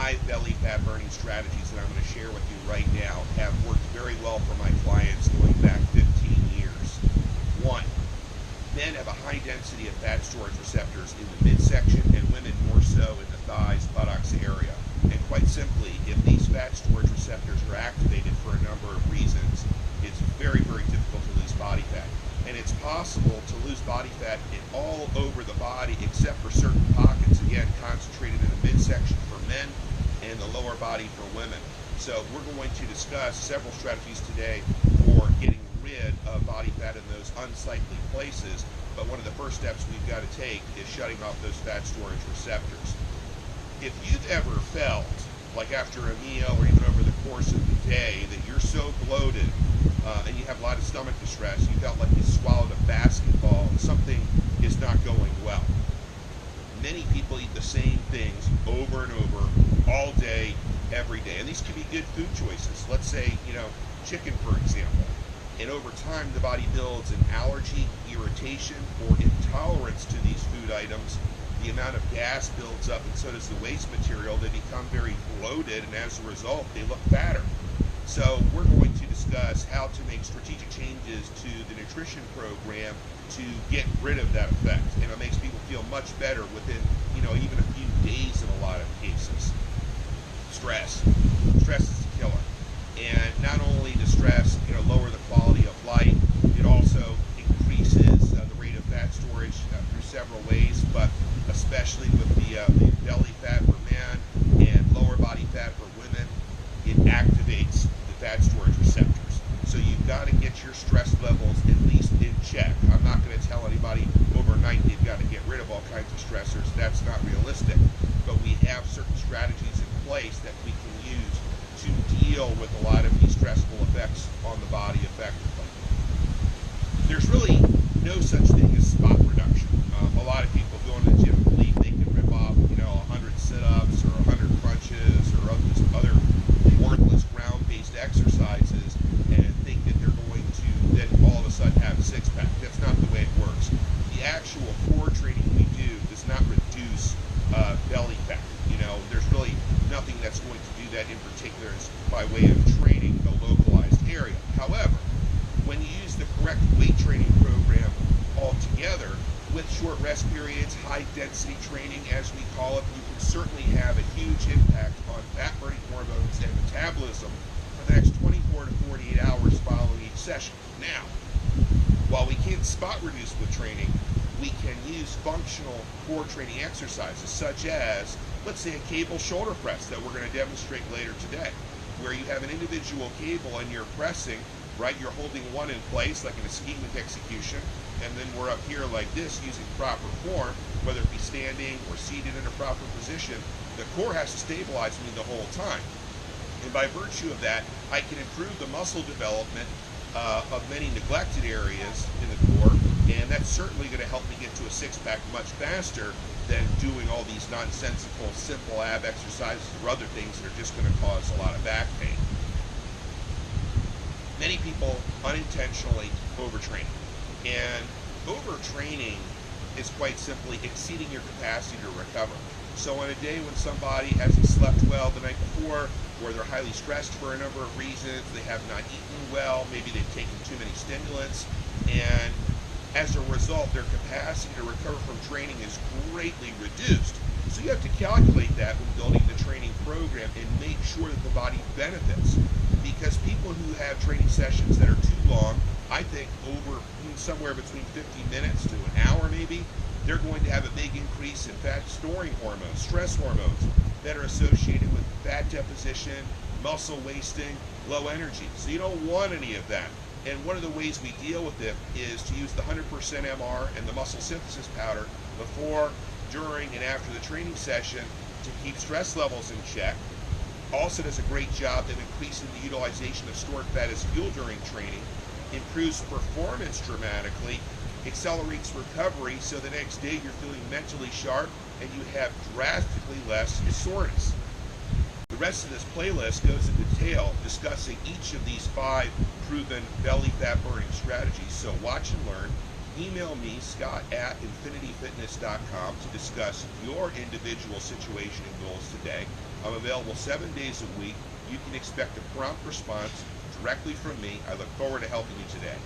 5 belly fat burning strategies that I'm going to share with you right now have worked very well for my clients going back 15 years. 1. Men have a high density of fat storage receptors in the midsection and women more so in the thighs, buttocks area. And quite simply, if these fat storage receptors are activated for a number of reasons, it's very, very difficult to lose body fat. And it's possible to lose body fat all over the body except for certain pockets, again, concentrated in the midsection for men and the lower body for women. So we're going to discuss several strategies today for getting rid of body fat in those unsightly places. But one of the first steps we've got to take is shutting off those fat storage receptors. If you've ever felt like after a meal or even over the course of the day that you're so bloated and you have a lot of stomach distress, you felt like you swallowed a basketball and something is not going well. Many people eat the same things over and over all day, every day. And these can be good food choices. Let's say, chicken, for example. And over time, the body builds an allergy, irritation, or intolerance to these food items. The amount of gas builds up, and so does the waste material. They become very bloated, and as a result, they look fatter. So we're going to discuss how to make strategic changes to the nutrition program to get rid of that effect. And it makes people feel much better within, even a few days in a lot of cases. Stress. Stress is a killer. And not only does stress, lower the quality of life, it also increases the rate of fat storage through several ways, but especially with the belly fat for men and lower body fat for women, it activates the fat storage receptors. So you've got to get your stress levels at least in check. I'm not going to tell anybody overnight they've got to get rid of all kinds of stressors. That's not realistic. But we have certain strategies in place that we can use to deal with a lot of these stressful effects on the body effectively. There's really no such thing as spot reduction. A lot of people go into the gym and believe they can rip off, 100 sit-ups or 100 crunches or other worthless ground-based exercises and think that they're going to then all of a sudden have a six-pack. That's not the way it works. The actual core training we do does not reduce belly fat. There's really nothing that's going to do that in particular by way of training the localized area. However, when you use the correct weight training program altogether, with short rest periods, high density training as we call it, you can certainly have a huge impact on fat burning hormones and metabolism for the next 24 to 48 hours following each session. Now, while we can't spot reduce with training, we can use functional core training exercises such as, let's say, a cable shoulder press that we're going to demonstrate later today, where you have an individual cable and you're pressing, right? You're holding one in place like an ischemic execution, and then we're up here like this using proper form, whether it be standing or seated in a proper position. The core has to stabilize me the whole time. And by virtue of that, I can improve the muscle development of many neglected areas in the core, and that's certainly going to help me get to a six-pack much faster than doing all these nonsensical, simple ab exercises or other things that are just going to cause a lot of back pain. Many people unintentionally overtrain. And overtraining is quite simply exceeding your capacity to recover. So on a day when somebody hasn't slept well the night before, or they're highly stressed for a number of reasons, they have not eaten well, maybe they've taken too many stimulants, and as a result, their capacity to recover from training is greatly reduced. So you have to calculate that when building the training program and make sure that the body benefits. Because people who have training sessions that are too long, I think over somewhere between 50 minutes to an hour maybe, they're going to have a big increase in fat storing hormones, stress hormones that are associated with fat deposition, muscle wasting, low energy. So you don't want any of that. And one of the ways we deal with it is to use the 100% MR and the muscle synthesis powder before, during, and after the training session to keep stress levels in check. Also does a great job of increasing the utilization of stored fat as fuel during training, improves performance dramatically, accelerates recovery so the next day you're feeling mentally sharp and you have drastically less soreness. The rest of this playlist goes into detail discussing each of these 5 proven belly fat burning strategies, so watch and learn. email me, Scott at infinityfitness.com, to discuss your individual situation and goals today. I'm available 7 days a week. You can expect a prompt response directly from me. I look forward to helping you today.